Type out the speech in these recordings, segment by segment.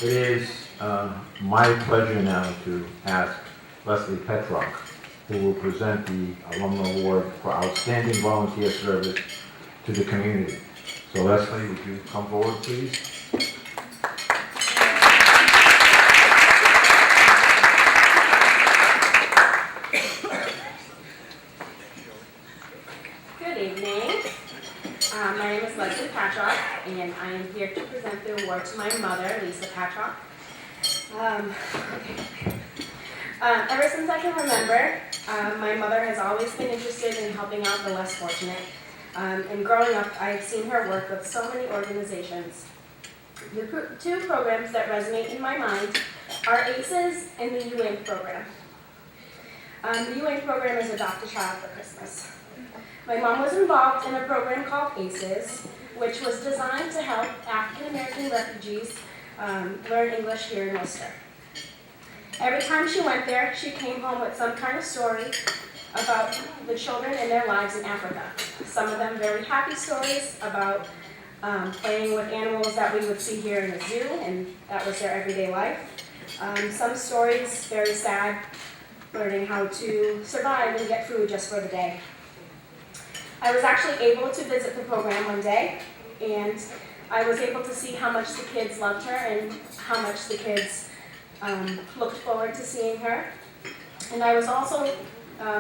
It is my pleasure now to ask Lesa Patrock, who will present the Alumni Award for Outstanding Volunteer Service to the community. So Leslie, would you come forward, please? Good evening. My name is Lesa Patrock, and I am here to present the award to my mother, Lesa Patrock. Ever since I can remember, my mother has always been interested in helping out the less fortunate. And growing up, I have seen her work with so many organizations. The two programs that resonate in my mind are ACES and the Y.O.U program. The Y.O.U program is Adopt a Child for Christmas. My mom was involved in a program called ACES, which was designed to help African American refugees learn English here in Worcester. Every time she went there, she came home with some kind of story about the children and their lives in Africa. Some of them very happy stories about playing with animals that we would see here in a zoo, and that was their everyday life. Some stories very sad, learning how to survive and get food just for the day. I was actually able to visit the program one day, and I was able to see how much the kids loved her and how much the kids looked forward to seeing her. And I was also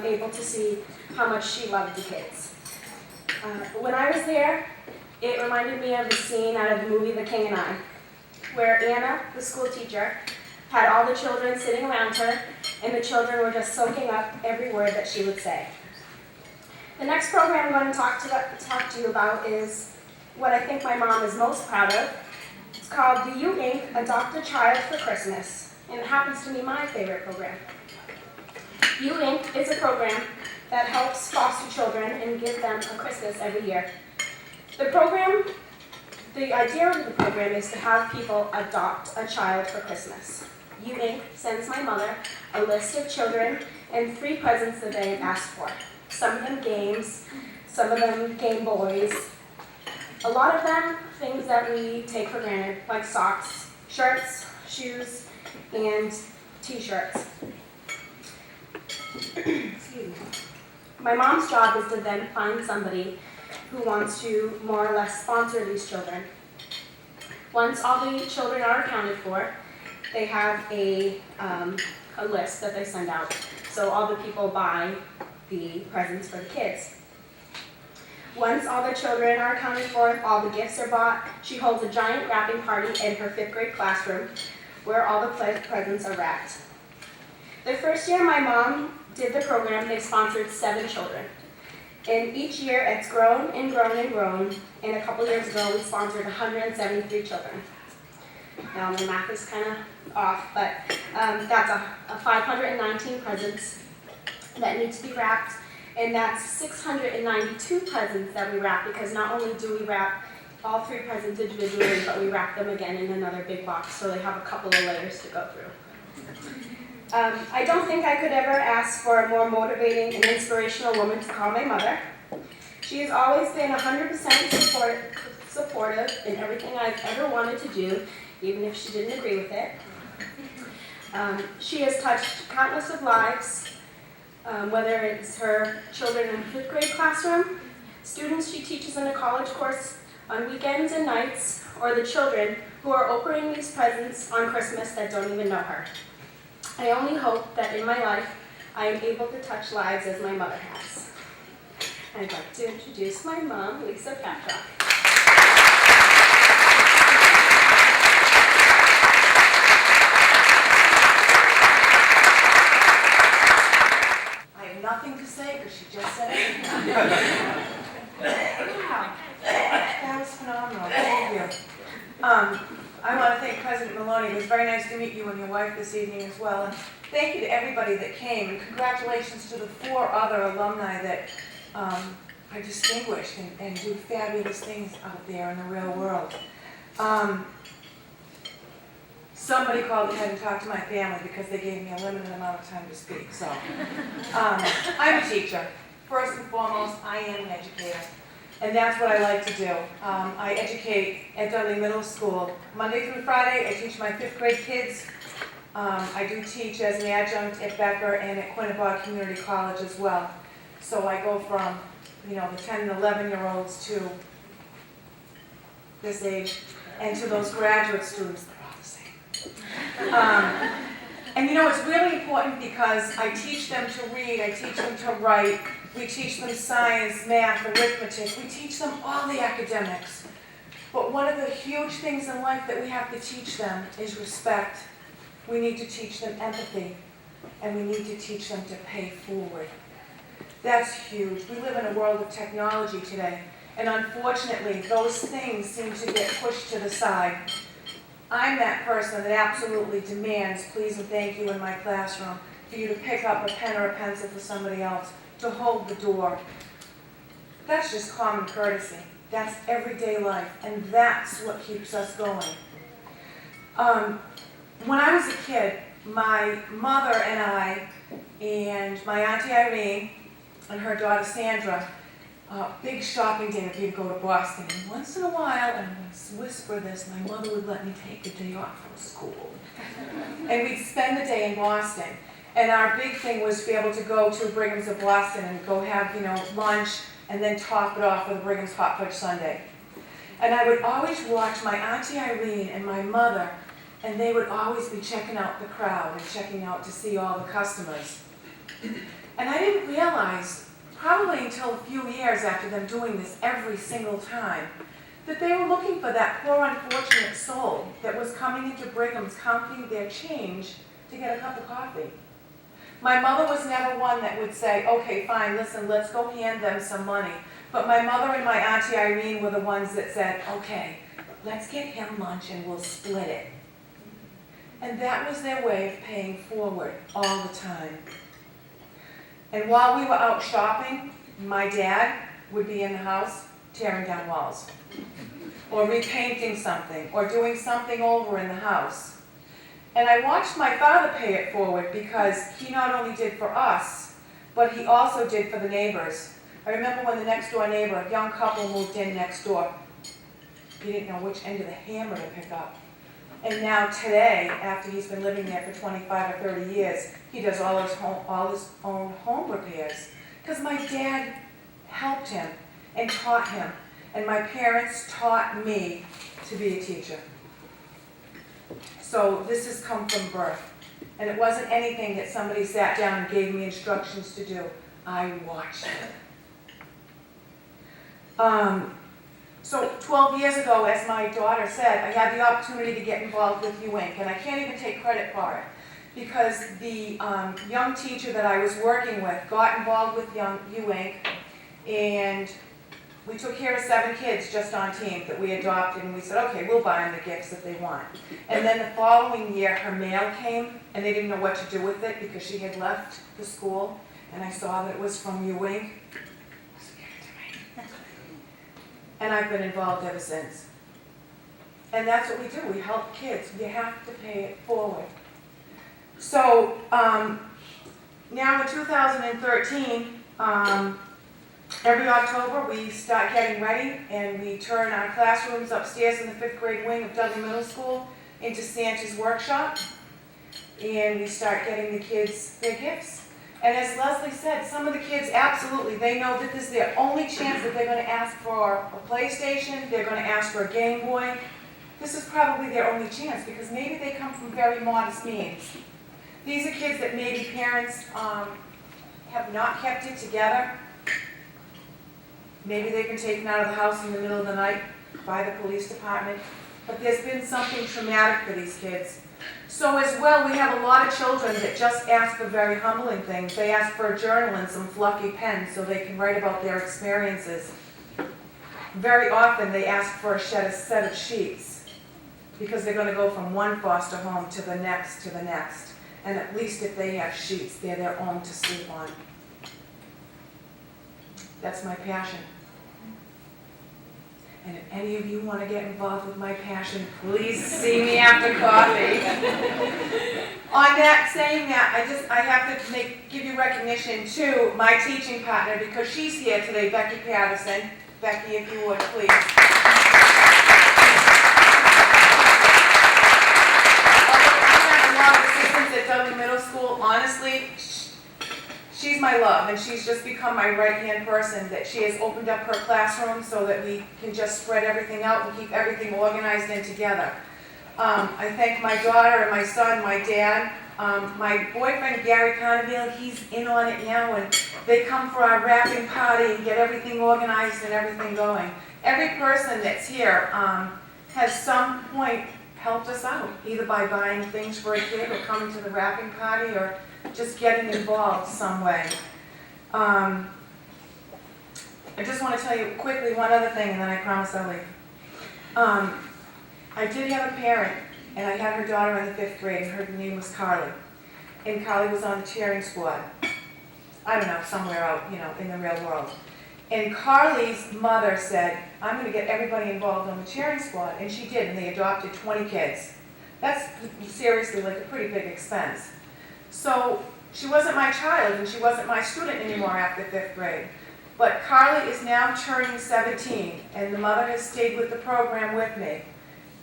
able to see how much she loved the kids. When I was there, it reminded me of the scene out of the movie The King and I, where Anna, the school teacher, had all the children sitting around her, and the children were just soaking up every word that she would say. The next program I'm going to talk to you about is what I think my mom is most proud of. It's called the Y.O.U Adopt a Child for Christmas, and it happens to be my favorite program. Y.O.U is a program that helps foster children and give them a Christmas every year. The idea of the program is to have people adopt a child for Christmas. Y.O.U sends my mother a list of children and 3 presents that they have asked for. Some of them games, some of them Game Boys. A lot of them things that we take for granted, like socks, shirts, shoes, and t-shirts. Excuse me. My mom's job is to then find somebody who wants to more or less sponsor these children. Once all the children are accounted for, they have a list that they send out. So all the people buy the presents for the kids. Once all the children are accounted for, all the gifts are bought, she holds a giant wrapping party in her 5th grade classroom where all the presents are wrapped. The first year my mom did the program, they sponsored 7 children. And each year it's grown and grown and grown, and a couple years ago we sponsored 173 children. Now my math is kind of off, but that's a 519 presents that need to be wrapped, and that's 692 presents that we wrap, because not only do we wrap all 3 presents individually, but we wrap them again in another big box, so they have a couple of layers to go through. I don't think I could ever ask for a more motivating and inspirational woman to call my mother. She has always been 100% supportive in everything I've ever wanted to do, even if she didn't agree with it. She has touched countless of lives, whether it's her children in 5th grade classroom, students she teaches in a college course on weekends and nights, or the children who are opening these presents on Christmas that don't even know her. I only hope that in my life I am able to touch lives as my mother has. I'd like to introduce my mom, Lesa Patrock. Nothing to say because she just said it. Wow, that was phenomenal. Thank you. I want to thank President Maloney. It was very nice to meet you and your wife this evening as well. And thank you to everybody that came, and congratulations to the 4 other alumni that are distinguished and do fabulous things out there in the real world. Somebody called ahead and talked to my family because they gave me a limited amount of time to speak. So, I'm a teacher. First and foremost, I am an educator. And that's what I like to do. I educate at Dudley Middle School. Monday through Friday, I teach my 5th grade kids. I do teach as an adjunct at Becker and at Quinebaug Community College as well. So I go from, the 10 and 11-year-olds to this age, and to those graduate students, they're all the same. And it's really important because I teach them to read, I teach them to write, we teach them science, math, arithmetic, we teach them all the academics. But one of the huge things in life that we have to teach them is respect. We need to teach them empathy, and we need to teach them to pay forward. That's huge. We live in a world of technology today, and unfortunately, those things seem to get pushed to the side. I'm that person that absolutely demands please and thank you in my classroom, for you to pick up a pen or a pencil for somebody else, to hold the door. That's just common courtesy. That's everyday life, and that's what keeps us going. When I was a kid, my mother and I, and my Auntie Irene, and her daughter Sandra, big shopping day, we'd go to Boston. And once in a while, and I'm going to whisper this, my mother would let me take a day off from school. And we'd spend the day in Boston. And our big thing was to be able to go to Brigham's of Boston and go have, lunch, and then top it off with a Brigham's Hot Fudge Sundae. And I would always watch my Auntie Irene and my mother, and they would always be checking out the crowd and checking out to see all the customers. And I didn't realize, probably until a few years after them doing this every single time, that they were looking for that poor unfortunate soul that was coming into Brigham's counting their change to get a cup of coffee. My mother was never one that would say, okay, fine, listen, let's go hand them some money. But my mother and my Auntie Irene were the ones that said, okay, let's get him lunch and we'll split it. And that was their way of paying forward all the time. And while we were out shopping, my dad would be in the house tearing down walls, or repainting something, or doing something over in the house. And I watched my father pay it forward because he not only did for us, but he also did for the neighbors. I remember when the next door neighbor, a young couple, moved in next door. He didn't know which end of the hammer to pick up. And now today, after he's been living there for 25 or 30 years, he does all his own home repairs. Because my dad helped him and taught him. And my parents taught me to be a teacher. So this has come from birth. And it wasn't anything that somebody sat down and gave me instructions to do. I watched it. So 12 years ago, as my daughter said, I had the opportunity to get involved with U.O.U, and I can't even take credit for it, because the young teacher that I was working with got involved with U.O.U, and we took care of 7 kids just on team that we adopted, and we said, okay, we'll buy them the gifts that they want. And then the following year, her mail came, and they didn't know what to do with it because she had left the school, and I saw that it was from U.O.U. And I've been involved ever since. And that's what we do. We help kids. You have to pay it forward. So now in 2013, every October we start getting ready and we turn our classrooms upstairs in the 5th grade wing of Dudley Middle School into Santa's workshop. And we start getting the kids their gifts. And as Leslie said, some of the kids, absolutely, they know that this is their only chance that they're going to ask for a PlayStation, they're going to ask for a Game Boy. This is probably their only chance because maybe they come from very modest means. These are kids that maybe parents have not kept it together. Maybe they've been taken out of the house in the middle of the night by the police department. But there's been something traumatic for these kids. So as well, we have a lot of children that just ask for very humbling things. They ask for a journal and some fluffy pens so they can write about their experiences. Very often they ask for a set of sheets because they're going to go from one foster home to the next to the next. And at least if they have sheets, they're their own to sleep on. That's my passion. And if any of you want to get involved with my passion, please see me after coffee. On that, saying that, I have to give you recognition to my teaching partner because she's here today, Becky Patterson. Becky, if you would, please. Although I have a lot of assistants at Dudley Middle School, honestly, she's my love, and she's just become my right-hand person, that she has opened up her classroom so that we can just spread everything out and keep everything organized and together. I thank my daughter and my son, my dad, my boyfriend Gary Conneville, he's in on it now, and they come for our wrapping party and get everything organized and everything going. Every person that's here has some point helped us out, either by buying things for a kid or coming to the wrapping party or just getting involved some way. I just want to tell you quickly one other thing, and then I promise I'll leave. I did have a parent, and I had her daughter in the 5th grade, and her name was Carly. And Carly was on the cheering squad. I don't know, somewhere out, in the real world. And Carly's mother said, I'm going to get everybody involved on the cheering squad. And she did, and they adopted 20 kids. That's seriously like a pretty big expense. So she wasn't my child, and she wasn't my student anymore after 5th grade. But Carly is now turning 17, and the mother has stayed with the program with me.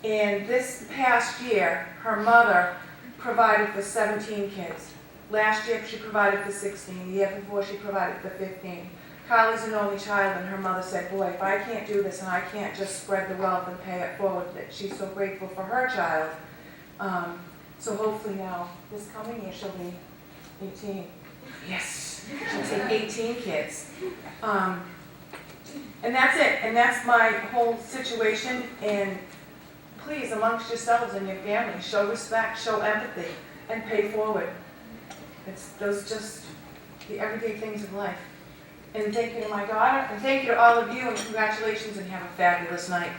And this past year, her mother provided for 17 kids. Last year, she provided for 16. The year before, she provided for 15. Carly's an only child, and her mother said, boy, if I can't do this and I can't just spread the wealth and pay it forward, that she's so grateful for her child. So hopefully now, this coming year, she'll be 18. Yes, she'll take 18 kids. And that's it, and that's my whole situation. And please, amongst yourselves and your family, show respect, show empathy, and pay forward. It's those just the everyday things of life. And thank you to my daughter, and thank you to all of you, and congratulations, and have a fabulous night.